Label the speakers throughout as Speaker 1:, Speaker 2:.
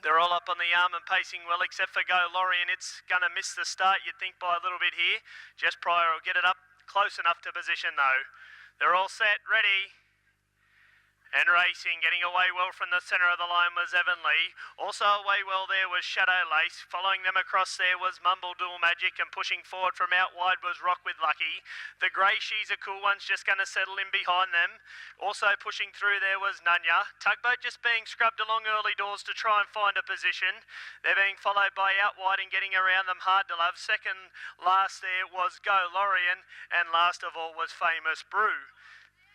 Speaker 1: They're all up on the arm and pacing well, except for Go Lorien. It's going to miss the start, you'd think, by a little bit here. Just Pryor will get it up close enough to position, though. They're all set, ready. And racing, getting away well from the centre of the line was Evan Lee. Also away well there was Shadow Lace. Following them across there was Mumble Dual Magic, and pushing forward from out wide was Rock with Lucky. The grey She's a Cool One's just going to settle in behind them. Also pushing through there was Nunya. Tugboat just being scrubbed along early doors to try and find a position. They're being followed by out wide and getting around them Hard to Love. Second last there was Go Lorien, and last of all was Famous Brew.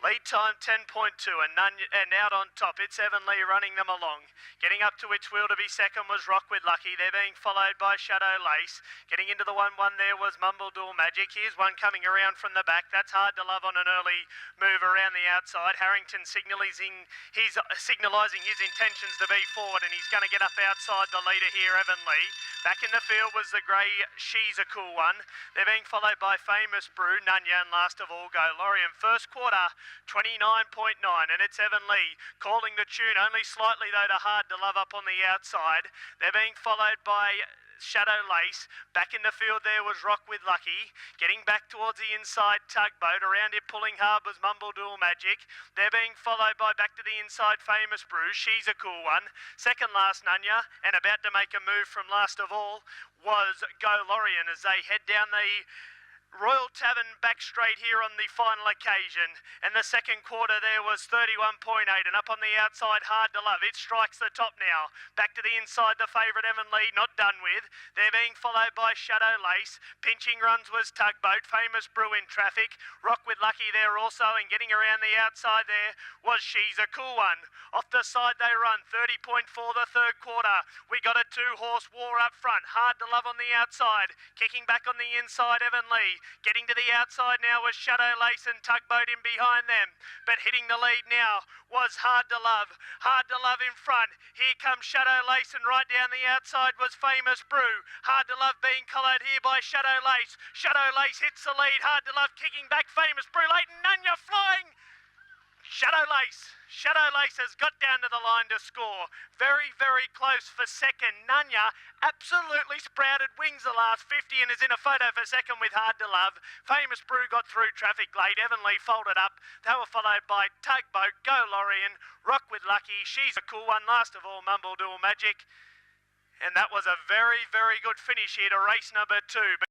Speaker 1: Lead time 10.2 and out on top. It's Evan Lee running them along. Getting up to its wheel to be second was Rock with Lucky. They're being followed by Shadow Lace. Getting into the 1-1 there was Mumble Dual Magic. Here's one coming around from the back. That's Hard to Love on an early move around the outside. Harrington signalising his intentions to be forward, and he's going to get up outside the leader here, Evan Lee. Back in the field was the grey She's a Cool One. They're being followed by Famous Brew, Nunya, and last of all Go Lorien. First quarter 29.9, and it's Evan Lee calling the tune, only slightly though to Hard to Love up on the outside. They're being followed by Shadow Lace. Back in the field there was Rock with Lucky. Getting back towards the inside Tugboat. Around it pulling hard was Mumble Dual Magic. They're being followed by back to the inside Famous Brew. She's a Cool One. Second last Nunya, and about to make a move from last of all was Go Lorien as they head down the Royal Tavern back straight here on the final occasion. And the second quarter there was 31.8, and up on the outside Hard to Love. It strikes the top now. Back to the inside the favourite Evan Lee, not done with. They're being followed by Shadow Lace. Pinching runs was Tugboat. Famous Brew in traffic. Rock with Lucky there also, and getting around the outside there was She's a Cool One. Off the side they run, 30.4 the third quarter. We got a two-horse war up front. Hard to Love on the outside. Kicking back on the inside Evan Lee. Getting to the outside now was Shadow Lace and Tugboat in behind them. But hitting the lead now was Hard to Love. Hard to Love in front. Here comes Shadow Lace, and right down the outside was Famous Brew. Hard to Love being collared here by Shadow Lace. Shadow Lace hits the lead. Hard to Love kicking back. Famous Brew late, and Nunya flying. Shadow Lace has got down to the line to score. Very, very close for second. Nunya absolutely sprouted wings the last 50 and is in a photo for second with Hard to Love. Famous Brew got through traffic late. Evan Lee folded up. They were followed by Tugboat, Go Lorien, Rock with Lucky, She's a Cool One, last of all Mumble Dual Magic. And that was a very, very good finish here to race number 2.